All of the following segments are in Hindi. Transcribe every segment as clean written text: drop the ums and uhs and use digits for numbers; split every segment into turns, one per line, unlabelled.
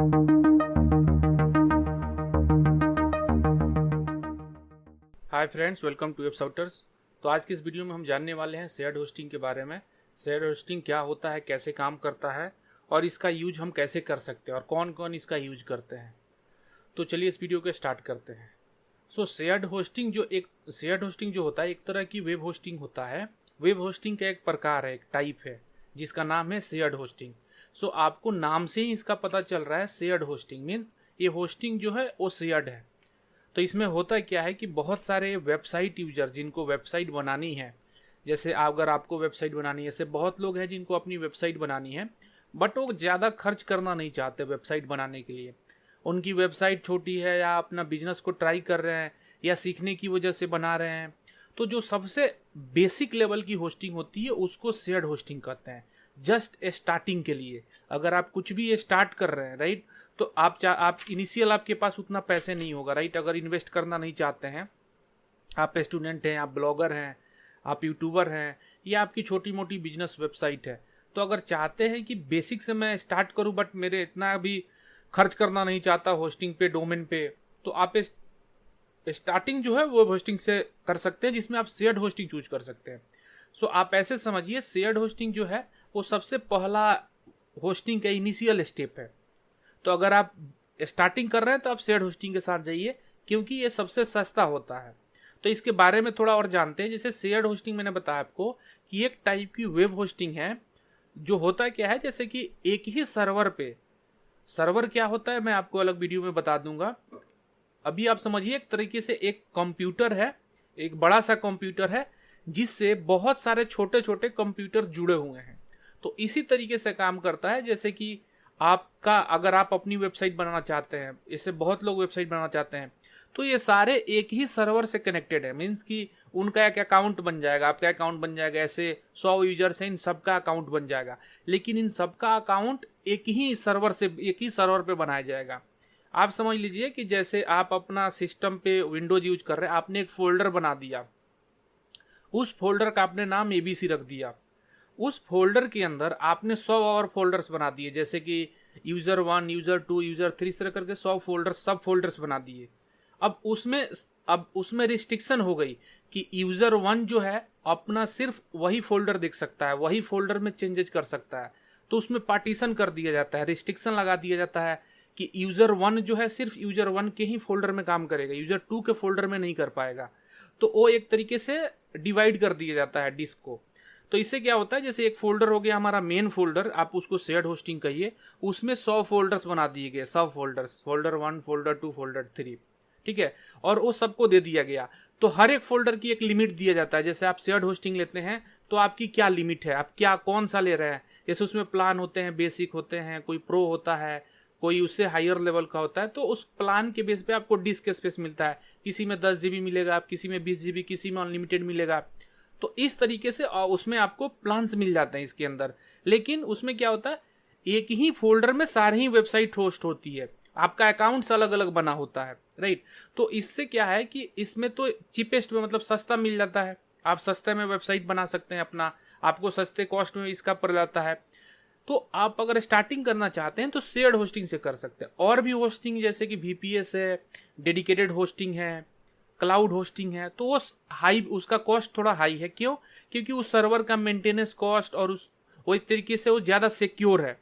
हाय फ्रेंड्स, वेलकम टू वेबसाउटर्स। तो आज की इस वीडियो में हम जानने वाले हैं शेयर्ड होस्टिंग के बारे में। शेयर्ड होस्टिंग क्या होता है, कैसे काम करता है और इसका यूज हम कैसे कर सकते हैं और कौन कौन इसका यूज करते हैं। तो चलिए इस वीडियो को स्टार्ट करते हैं। शेयर्ड होस्टिंग जो होता है एक तरह की वेब होस्टिंग होता है। वेब होस्टिंग का एक प्रकार है, एक टाइप है जिसका नाम है शेयर्ड होस्टिंग। आपको नाम से ही इसका पता चल रहा है, शेयर्ड होस्टिंग मीन्स ये होस्टिंग जो है वो शेयर्ड है। तो इसमें होता क्या है कि बहुत सारे वेबसाइट यूजर जिनको वेबसाइट बनानी है, जैसे अगर आपको वेबसाइट बनानी है, ऐसे बहुत लोग हैं जिनको अपनी वेबसाइट बनानी है बट वो ज़्यादा खर्च करना नहीं चाहते वेबसाइट बनाने के लिए। उनकी वेबसाइट छोटी है या अपना बिजनेस को ट्राई कर रहे हैं या सीखने की वजह से बना रहे हैं। तो जो सबसे बेसिक लेवल की होस्टिंग होती है उसको शेयर्ड होस्टिंग कहते हैं। जस्ट स्टार्टिंग के लिए अगर आप कुछ भी स्टार्ट कर रहे हैं, राइट, तो आप इनिशियल आपके पास उतना पैसे नहीं होगा, राइट। अगर इन्वेस्ट करना नहीं चाहते हैं, आप स्टूडेंट हैं, आप ब्लॉगर हैं, आप यूट्यूबर हैं या आपकी छोटी मोटी बिजनेस वेबसाइट है, तो अगर चाहते हैं कि बेसिक से मैं स्टार्ट करूं बट मेरे इतना भी खर्च करना नहीं चाहता होस्टिंग पे, डोमेन पे, तो आप स्टार्टिंग जो है वो होस्टिंग से कर सकते हैं जिसमें आप शेयर्ड होस्टिंग चूज कर सकते हैं। आप ऐसे समझिए, शेयर्ड होस्टिंग जो है वो सबसे पहला होस्टिंग का इनिशियल स्टेप है। तो अगर आप स्टार्टिंग कर रहे हैं तो आप शेयर्ड होस्टिंग के साथ जाइए क्योंकि ये सबसे सस्ता होता है। तो इसके बारे में थोड़ा और जानते हैं। जैसे शेयर्ड होस्टिंग मैंने बताया आपको कि एक टाइप की वेब होस्टिंग है। जो होता क्या है, जैसे कि एक ही सर्वर पे, सर्वर क्या होता है मैं आपको अलग वीडियो में बता दूंगा। अभी आप समझिए एक तरीके से एक कंप्यूटर है, एक बड़ा सा कंप्यूटर है जिससे बहुत सारे छोटे छोटे कंप्यूटर जुड़े हुए हैं। तो इसी तरीके से काम करता है। जैसे कि आपका अगर आप अपनी वेबसाइट बनाना चाहते हैं, इससे बहुत लोग वेबसाइट बनाना चाहते हैं, तो ये सारे एक ही सर्वर से कनेक्टेड है। मीन्स कि उनका एक अकाउंट बन जाएगा, आपका अकाउंट बन जाएगा। ऐसे 100 यूजर्स हैं, इन सबका अकाउंट बन जाएगा, लेकिन इन सबका अकाउंट एक ही सर्वर पे बनाया जाएगा। आप समझ लीजिए कि जैसे आप अपना सिस्टम पे विंडोज यूज कर रहे हैं, आपने एक फोल्डर बना दिया, उस फोल्डर का आपने नाम एबीसी रख दिया। उस फोल्डर के अंदर आपने 100 और फोल्डर्स बना दिए, जैसे कि यूजर 1, यूजर 2, यूजर 3, इस तरह करके 100 फोल्डर्स, सब फोल्डर्स बना दिए। अब उसमें रिस्ट्रिक्शन हो गई कि यूजर 1 जो है अपना सिर्फ वही फोल्डर देख सकता है, वही फोल्डर में चेंजेस कर सकता है। तो उसमें पार्टीशन कर दिया जाता है, रिस्ट्रिक्शन लगा दिया जाता है कि यूजर 1 जो है सिर्फ यूजर 1 के ही फोल्डर में काम करेगा, यूजर 2 के फोल्डर में नहीं कर पाएगा। तो वो एक तरीके से डिवाइड कर दिया जाता है डिस्क को। तो इससे क्या होता है, जैसे एक फोल्डर हो गया हमारा मेन फोल्डर, आप उसको शेयर्ड होस्टिंग कहिए, उसमें 100 फोल्डर्स बना दिए गए, सब फोल्डर्स, फोल्डर 1, फोल्डर 2, फोल्डर 3, ठीक है, और वो सबको दे दिया गया। तो हर एक फोल्डर की एक लिमिट दिया जाता है। जैसे आप शेयर्ड होस्टिंग लेते हैं तो आपकी क्या लिमिट है, आप क्या कौन सा ले रहे हैं। जैसे उसमें प्लान होते हैं, बेसिक होते हैं, कोई प्रो होता है, कोई उससे हायर लेवल का होता है। तो उस प्लान के बेस पे आपको डिस्क स्पेस मिलता है। किसी में 10 GB मिलेगा, आप किसी में 20 GB, किसी में अनलिमिटेड मिलेगा। तो इस तरीके से उसमें आपको प्लान्स मिल जाते हैं इसके अंदर। लेकिन उसमें क्या होता है, एक ही फोल्डर में सारी ही वेबसाइट होस्ट होती है, आपका अकाउंट्स अलग अलग बना होता है, राइट। तो इससे क्या है कि इसमें तो चीपेस्ट में, मतलब सस्ता मिल जाता है। आप सस्ते में वेबसाइट बना सकते हैं अपना, आपको सस्ते कॉस्ट में इसका पड़ जाता है। तो आप अगर स्टार्टिंग करना चाहते हैं तो शेयर्ड होस्टिंग से कर सकते हैं। और भी होस्टिंग जैसे कि VPS है, डेडिकेटेड होस्टिंग है, क्लाउड होस्टिंग है, तो उसका कॉस्ट थोड़ा हाई है। क्यों? क्योंकि उस सर्वर का मेंटेनेंस कॉस्ट और वो एक तरीके से वो ज़्यादा सिक्योर है।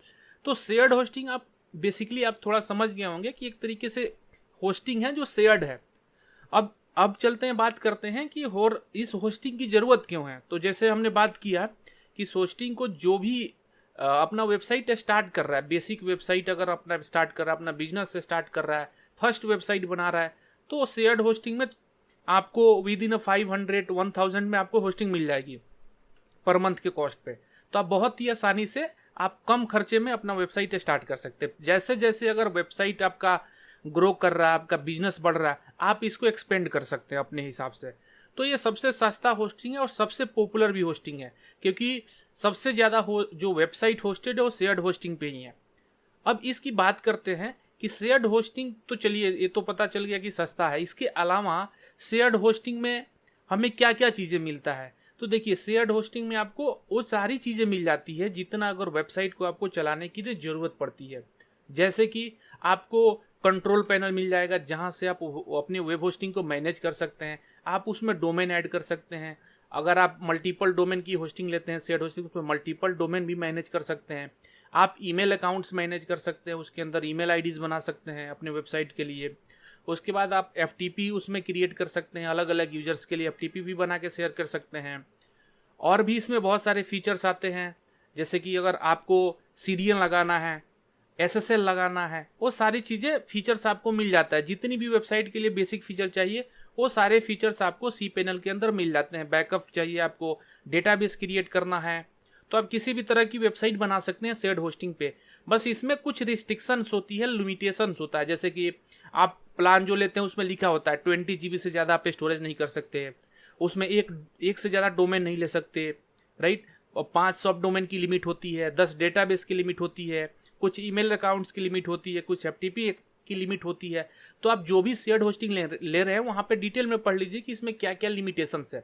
तो शेयर्ड होस्टिंग आप बेसिकली आप थोड़ा समझ गए होंगे कि एक तरीके से होस्टिंग है जो शेयर्ड है। अब चलते हैं, बात करते हैं कि इस होस्टिंग की ज़रूरत क्यों है। तो जैसे हमने बात किया कि होस्टिंग को जो भी अपना वेबसाइट स्टार्ट कर रहा है, बेसिक वेबसाइट अगर अपना स्टार्ट कर रहा है, अपना बिजनेस से स्टार्ट कर रहा है, फर्स्ट वेबसाइट बना रहा है, तो शेयर्ड होस्टिंग में आपको विद इन 500-1000 में आपको होस्टिंग मिल जाएगी पर मंथ के कॉस्ट पे। तो आप बहुत ही आसानी से आप कम खर्चे में अपना वेबसाइट स्टार्ट कर सकते हैं। जैसे जैसे अगर वेबसाइट आपका ग्रो कर रहा है, आपका बिजनेस बढ़ रहा है, आप इसको एक्सपेंड कर सकते हैं अपने हिसाब से। तो ये सबसे सस्ता होस्टिंग है और सबसे पॉपुलर भी होस्टिंग है, क्योंकि सबसे ज़्यादा जो वेबसाइट होस्टेड है वो शेयर्ड होस्टिंग पे ही है। अब इसकी बात करते हैं कि शेयर्ड होस्टिंग, तो चलिए ये तो पता चल गया कि सस्ता है। इसके अलावा शेयर्ड होस्टिंग में हमें क्या क्या चीज़ें मिलता है। तो देखिए, शेयर्ड होस्टिंग में आपको वो सारी चीज़ें मिल जाती है जितना अगर वेबसाइट को आपको चलाने की ज़रूरत पड़ती है। जैसे कि आपको कंट्रोल पैनल मिल जाएगा जहां से आप अपनी वेब होस्टिंग को मैनेज कर सकते हैं। आप उसमें डोमेन ऐड कर सकते हैं। अगर आप मल्टीपल डोमेन की होस्टिंग लेते हैं शेयर्ड होस्टिंग, उसमें मल्टीपल डोमेन भी मैनेज कर सकते हैं। आप ईमेल अकाउंट्स मैनेज कर सकते हैं, उसके अंदर ईमेल आईडीज बना सकते हैं अपने वेबसाइट के लिए। उसके बाद आप एफटीपी उसमें क्रिएट कर सकते हैं, अलग अलग यूजर्स के लिए एफटीपी भी बना के शेयर कर सकते हैं। और भी इसमें बहुत सारे फीचर्स आते हैं, जैसे कि अगर आपको सीडीएन लगाना है, एसएसएल लगाना है, वो सारी चीज़ें फीचर्स आपको मिल जाता है। जितनी भी वेबसाइट के लिए बेसिक फीचर चाहिए वो सारे फीचर्स आपको सी पैनल के अंदर मिल जाते हैं। बैकअप चाहिए आपको, डेटाबेस क्रिएट करना है, तो आप किसी भी तरह की वेबसाइट बना सकते हैं शेयर्ड होस्टिंग पे। बस इसमें कुछ रिस्ट्रिक्शंस होती है, लिमिटेशंस होता है। जैसे कि आप प्लान जो लेते हैं उसमें लिखा होता है 20 GB से ज़्यादा आप स्टोरेज नहीं कर सकते, उसमें एक से ज़्यादा डोमेन नहीं ले सकते, राइट। और 5 सब डोमेन की लिमिट होती है, 10 डेटाबेस की लिमिट होती है, कुछ ईमेल अकाउंट्स की लिमिट होती है, कुछ एफटीपी की लिमिट होती है। तो आप जो भी शेयर्ड होस्टिंग ले रहे हैं वहाँ पे डिटेल में पढ़ लीजिए कि इसमें क्या क्या लिमिटेशंस है।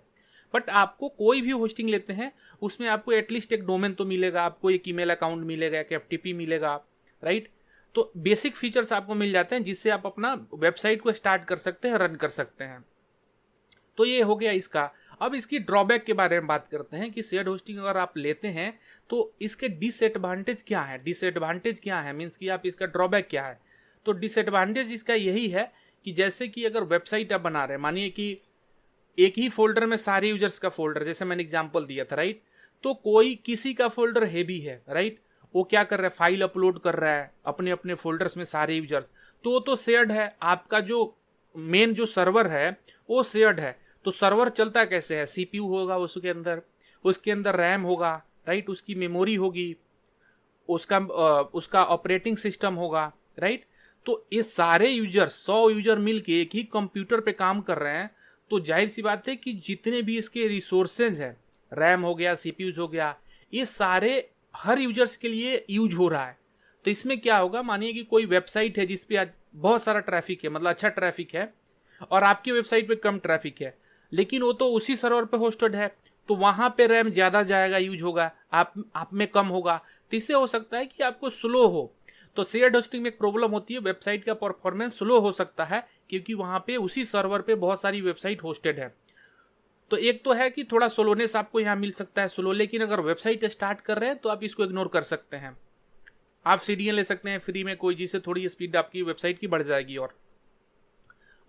बट आपको कोई भी होस्टिंग लेते हैं उसमें आपको एटलीस्ट एक डोमेन तो मिलेगा, आपको एक ईमेल अकाउंट मिलेगा, एक एफटीपी मिलेगा, राइट। तो बेसिक फीचर्स आपको मिल जाते हैं जिससे आप अपना वेबसाइट को स्टार्ट कर सकते हैं, रन कर सकते हैं। तो ये हो गया इसका। अब इसकी ड्रॉबैक के बारे में बात करते हैं कि शेयर्ड होस्टिंग अगर आप लेते हैं तो इसके डिसएडवांटेज क्या है। डिसएडवांटेज क्या है मीन्स कि आप इसका ड्रॉबैक क्या है। तो डिसएडवांटेज इसका यही है कि जैसे कि अगर वेबसाइट आप बना रहे हैं, मानिए कि एक ही फोल्डर में सारे यूजर्स का फोल्डर, जैसे मैंने एग्जांपल दिया था, राइट। तो कोई किसी का फोल्डर हैवी है, राइट, वो क्या कर रहा है, फाइल अपलोड कर रहा है अपने अपने फोल्डर्स में सारे यूजर्स, तो शेयर्ड है। आपका जो मेन जो सर्वर है वो शेयर्ड है। तो सर्वर चलता कैसे है, सीपीयू होगा उसके अंदर रैम होगा, राइट, उसकी मेमोरी होगी, उसका ऑपरेटिंग सिस्टम होगा, राइट। तो ये सारे यूजर 100 यूजर मिलके एक ही कंप्यूटर पे काम कर रहे हैं, तो जाहिर सी बात है कि जितने भी इसके रिसोर्सेज हैं, रैम हो गया, सीपीयूज हो गया, ये सारे हर यूजर्स के लिए यूज हो रहा है। तो इसमें क्या होगा, मानिए कि कोई वेबसाइट है जिसपे आज बहुत सारा ट्रैफिक है, मतलब अच्छा ट्रैफिक है, और आपकी वेबसाइट पे कम ट्रैफिक है, लेकिन वो तो उसी सर्वर पे होस्टेड है, तो वहां पे रैम ज्यादा जाएगा, यूज होगा, आप में कम होगा। तो इससे हो सकता है कि आपको स्लो हो। तो शेयर्ड होस्टिंग में एक प्रॉब्लम होती है, वेबसाइट का परफॉर्मेंस स्लो हो सकता है, क्योंकि वहां पे उसी सर्वर पे बहुत सारी वेबसाइट होस्टेड है। तो एक तो है कि थोड़ा स्लोनेस आपको यहाँ मिल सकता है, स्लो। लेकिन अगर वेबसाइट स्टार्ट कर रहे हैं तो आप इसको इग्नोर कर सकते हैं। आप सीडीएन ले सकते हैं फ्री में कोई, जिससे थोड़ी स्पीड आपकी वेबसाइट की बढ़ जाएगी। और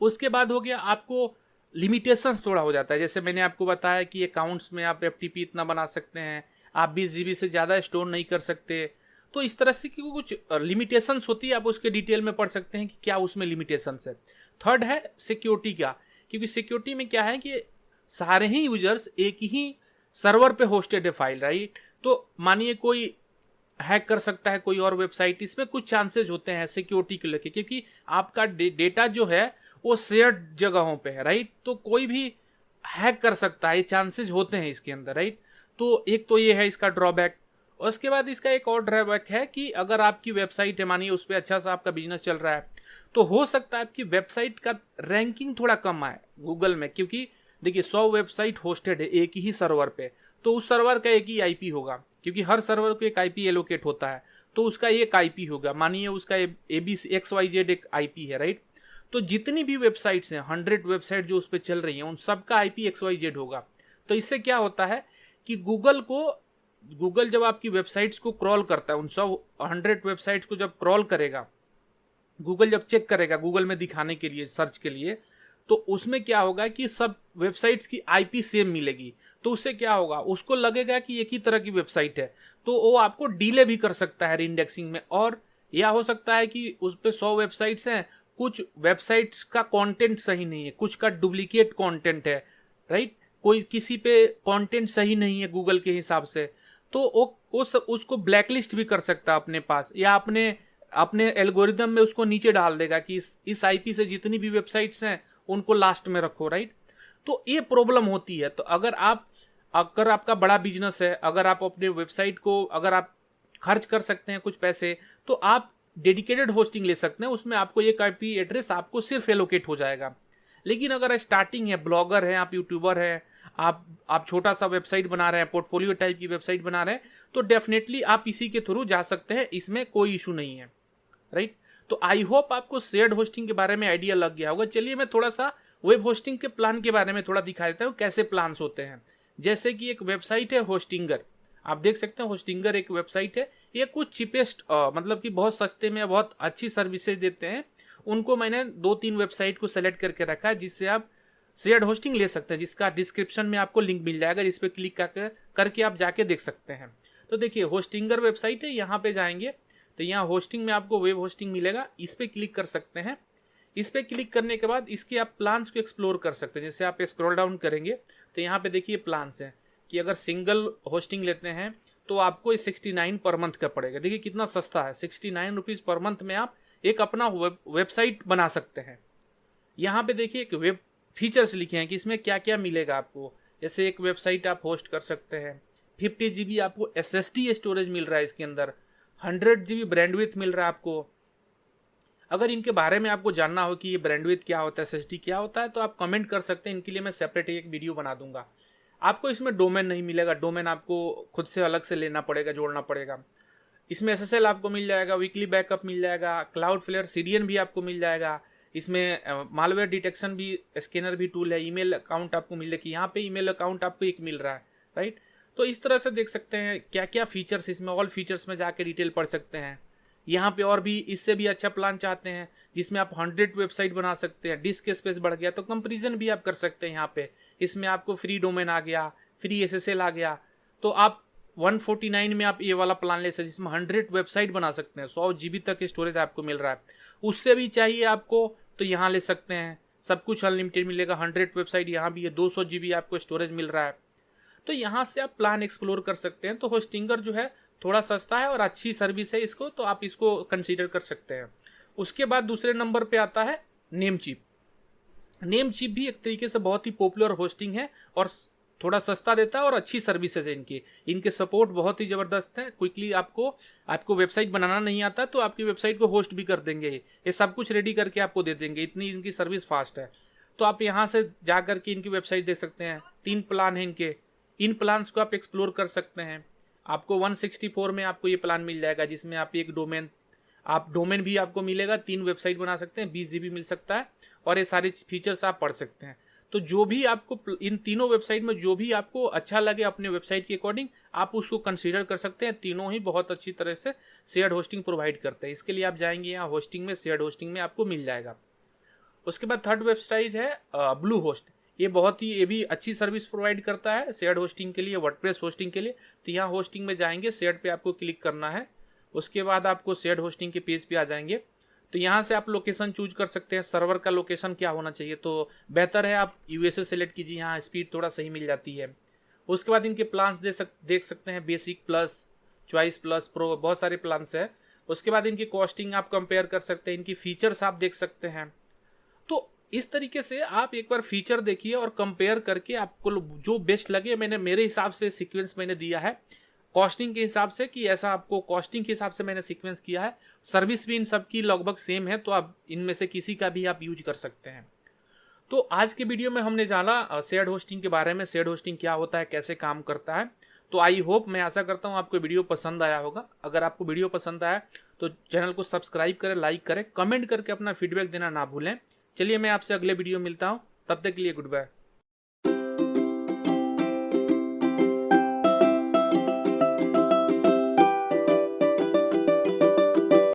उसके बाद हो गया आपको लिमिटेशंस थोड़ा हो जाता है। जैसे मैंने आपको बताया कि अकाउंट्स में आप एफटीपी इतना बना सकते हैं, आप 20 GB से ज़्यादा स्टोर नहीं कर सकते। तो इस तरह से कुछ लिमिटेशंस होती है, आप उसके डिटेल में पढ़ सकते हैं कि क्या उसमें लिमिटेशंस है। थर्ड है सिक्योरिटी का, क्योंकि सिक्योरिटी में क्या है कि सारे ही यूजर्स एक ही सर्वर पे होस्टेड है फाइल, राइट। तो मानिए कोई हैक कर सकता है कोई और वेबसाइट, इसमें कुछ चांसेस होते हैं सिक्योरिटी को लेके, क्योंकि आपका डेटा जो है वो शेयर्ड जगहों पे है, राइट। तो कोई भी हैक कर सकता है, ये चांसेस होते हैं इसके अंदर, राइट। तो एक तो ये है इसका ड्रॉबैक। और उसके बाद इसका एक और ड्रॉबैक है कि अगर आपकी वेबसाइट है, मानिए उस पर अच्छा सा आपका बिजनेस चल रहा है, तो हो सकता है आपकी वेबसाइट का रैंकिंग थोड़ा कम आए गूगल में, क्योंकि देखिए 100 वेबसाइट होस्टेड है एक ही सर्वर पे, तो उस सर्वर का एक ही आईपी होगा, क्योंकि हर सर्वर को एक आईपी एलोकेट होता है, तो उसका एक आईपी होगा। मानिए उसका ABC XYZ एक आईपी है, राइट। तो जितनी भी वेबसाइट्स हैं, 100 वेबसाइट जो उस पर चल रही हैं, उन सबका आईपी XYZ होगा। तो इससे क्या होता है कि गूगल जब आपकी वेबसाइट्स को क्रॉल करता है, उन 100 वेबसाइट्स को जब क्रॉल करेगा, गूगल जब चेक करेगा गूगल में दिखाने के लिए, सर्च के लिए, तो उसमें क्या होगा कि सब वेबसाइट्स की आईपी सेम मिलेगी। तो उससे क्या होगा, उसको लगेगा कि एक ही तरह की वेबसाइट है, तो वो आपको डिले भी कर सकता है इंडेक्सिंग में। और यह हो सकता है कि उस पर 100 वेबसाइट्स हैं, कुछ वेबसाइट्स का कंटेंट सही नहीं है, कुछ का डुप्लीकेट कंटेंट है, राइट। कोई किसी पे कंटेंट सही नहीं है गूगल के हिसाब से, तो उसको ब्लैकलिस्ट भी कर सकता है अपने पास, या अपने एल्गोरिदम में उसको नीचे डाल देगा कि इस आईपी से जितनी भी वेबसाइट्स हैं उनको लास्ट में रखो, राइट। तो ये प्रॉब्लम होती है। तो अगर आपका बड़ा बिजनेस है, अगर आप अपने वेबसाइट को अगर आप खर्च कर सकते हैं कुछ पैसे, तो आप डेडिकेटेड होस्टिंग ले सकते हैं, उसमें आपको एक आईपी एड्रेस आपको सिर्फ एलोकेट हो जाएगा। लेकिन अगर स्टार्टिंग है, ब्लॉगर है, आप यूट्यूबर है, आप छोटा सा वेबसाइट बना रहे हैं, पोर्टफोलियो टाइप की वेबसाइट बना रहे हैं, तो डेफिनेटली आप इसी के थ्रू जा सकते हैं, इसमें कोई इशू नहीं है। राइट। तो आई होप आपको शेयर्ड होस्टिंग के बारे में आइडिया लग गया होगा। चलिए मैं थोड़ा सा वेब होस्टिंग के प्लान के बारे में थोड़ा दिखा देता हूँ कैसे प्लान्स होते हैं। जैसे कि एक वेबसाइट है होस्टिंगर, आप देख सकते हैं होस्टिंगर एक वेबसाइट है। ये कुछ चीपेस्ट मतलब कि बहुत सस्ते में बहुत अच्छी सर्विसेज देते हैं। उनको मैंने 2-3 वेबसाइट को सेलेक्ट करके रखा है जिससे आप शेयर्ड होस्टिंग ले सकते हैं, जिसका डिस्क्रिप्शन में आपको लिंक मिल जाएगा, जिस पे क्लिक करके आप जाके देख सकते हैं। तो देखिए होस्टिंगर वेबसाइट है, यहाँ पे जाएंगे तो यहाँ होस्टिंग में आपको वेब होस्टिंग मिलेगा, इस पे क्लिक कर सकते हैं। इस पे क्लिक करने के बाद इसके आप प्लान्स को एक्सप्लोर कर सकते हैं। जैसे आप स्क्रॉल डाउन करेंगे तो यहाँ पे देखिए प्लान्स हैं कि अगर सिंगल होस्टिंग लेते हैं तो आपको 69 पर मंथ का पड़ेगा। देखिए कितना सस्ता है, 69 रुपीज़ पर मंथ में आप एक अपना वेबसाइट बना सकते हैं। यहाँ पे देखिए एक वेब फीचर्स लिखे हैं कि इसमें क्या क्या मिलेगा आपको। जैसे एक वेबसाइट आप होस्ट कर सकते हैं, 50 GB आपको SSD स्टोरेज मिल रहा है इसके अंदर, 100 GB ब्रांडविड्थ मिल रहा है आपको। अगर इनके बारे में आपको जानना हो कि ये ब्रांडविड्थ क्या होता है, SSD क्या होता है, तो आप कमेंट कर सकते हैं, इनके लिए मैं सेपरेट एक वीडियो बना दूंगा। आपको इसमें डोमेन नहीं मिलेगा, डोमेन आपको खुद से अलग से लेना पड़ेगा, जोड़ना पड़ेगा। इसमें SSL आपको मिल जाएगा, वीकली बैकअप मिल जाएगा, क्लाउडफ्लेयर CDN भी आपको मिल जाएगा। इसमें मालवेयर डिटेक्शन भी, स्कैनर भी टूल है, ईमेल अकाउंट आपको मिल जाएगी, यहाँ पे ईमेल अकाउंट आपको एक मिल रहा है, राइट। तो इस तरह से देख सकते हैं क्या क्या फीचर्स इसमें, ऑल फीचर्स में जाके डिटेल पढ़ सकते हैं। यहाँ पे और भी इससे भी अच्छा प्लान चाहते हैं जिसमें आप 100 वेबसाइट बना सकते हैं, डिस्क स्पेस बढ़ गया तो कंपैरिजन भी आप कर सकते हैं। यहाँ पे इसमें आपको फ्री डोमेन आ गया, फ्री SSL आ गया, तो आप 149 में आप ये वाला प्लान ले सकते हैं जिसमें 100 वेबसाइट बना सकते हैं, 100 GB तक स्टोरेज आपको मिल रहा है। उससे भी चाहिए आपको तो यहाँ ले सकते हैं, सब कुछ अनलिमिटेड मिलेगा। 100 वेबसाइट यहाँ भी है, 200 GB आपको स्टोरेज मिल रहा है। तो यहाँ से आप प्लान एक्सप्लोर कर सकते हैं। तो होस्टिंगर जो है थोड़ा सस्ता है और अच्छी सर्विस है इसको, तो आप इसको कंसीडर कर सकते हैं। उसके बाद दूसरे नंबर पे आता है नेमचीप। नेमचीप भी एक तरीके से बहुत ही पॉपुलर होस्टिंग है और थोड़ा सस्ता देता है और अच्छी सर्विसेज है इनके सपोर्ट बहुत ही ज़बरदस्त है। क्विकली आपको वेबसाइट बनाना नहीं आता तो आपकी वेबसाइट को होस्ट भी कर देंगे, ये सब कुछ रेडी करके आपको दे देंगे, इतनी इनकी सर्विस फास्ट है। तो आप यहाँ से जा करके इनकी वेबसाइट देख सकते हैं। 3 प्लान है इनके, इन प्लान्स को आप एक्सप्लोर कर सकते हैं। आपको 164 में आपको ये प्लान मिल जाएगा जिसमें आप एक डोमेन भी आपको मिलेगा, 3 वेबसाइट बना सकते हैं, 20 GB मिल सकता है और ये सारे फीचर्स आप पढ़ सकते हैं। तो जो भी आपको इन तीनों वेबसाइट में जो भी आपको अच्छा लगे अपने वेबसाइट के अकॉर्डिंग आप उसको कंसीडर कर सकते हैं। तीनों ही बहुत अच्छी तरह से शेयर्ड होस्टिंग प्रोवाइड करते हैं। इसके लिए आप जाएंगे यहाँ होस्टिंग में, शेयर्ड होस्टिंग में आपको मिल जाएगा। उसके बाद थर्ड वेबसाइट है ब्लू होस्ट। ये भी अच्छी सर्विस प्रोवाइड करता है शेयर्ड होस्टिंग के लिए, वर्डप्रेस होस्टिंग के लिए। तो यहाँ होस्टिंग में जाएंगे, शेयर्ड पे आपको क्लिक करना है। उसके बाद आपको शेयर्ड होस्टिंग के पेज पे आ जाएंगे। तो यहाँ से आप लोकेशन चूज कर सकते हैं, सर्वर का लोकेशन क्या होना चाहिए। तो बेहतर है आप USA सेलेक्ट कीजिए, यहाँ स्पीड थोड़ा सही मिल जाती है। उसके बाद इनके प्लान्स देख सकते हैं, basic plus, choice plus, pro, बहुत सारे प्लान्स है। उसके बाद इनकी कॉस्टिंग आप कंपेयर कर सकते हैं, इनकी फीचर्स आप देख सकते हैं। तो इस तरीके से आप एक बार फीचर देखिए और कंपेयर करके आपको जो बेस्ट लगे, मेरे हिसाब से सीक्वेंस मैंने दिया है कॉस्टिंग के हिसाब से, कि ऐसा आपको कॉस्टिंग के हिसाब से मैंने सीक्वेंस किया है। सर्विस भी इन सब की लगभग सेम है, तो आप इनमें से किसी का भी आप यूज कर सकते हैं। तो आज के वीडियो में हमने जाना शेयर्ड होस्टिंग के बारे में, शेयर्ड होस्टिंग क्या होता है, कैसे काम करता है। तो आई होप, मैं आशा करता हूँ आपको वीडियो पसंद आया होगा। अगर आपको वीडियो पसंद आया तो चैनल को सब्सक्राइब करें, लाइक करें, कमेंट करके अपना फीडबैक देना ना भूलें। चलिए मैं आपसे अगले वीडियो मिलता हूँ, तब तक के लिए गुड बाय।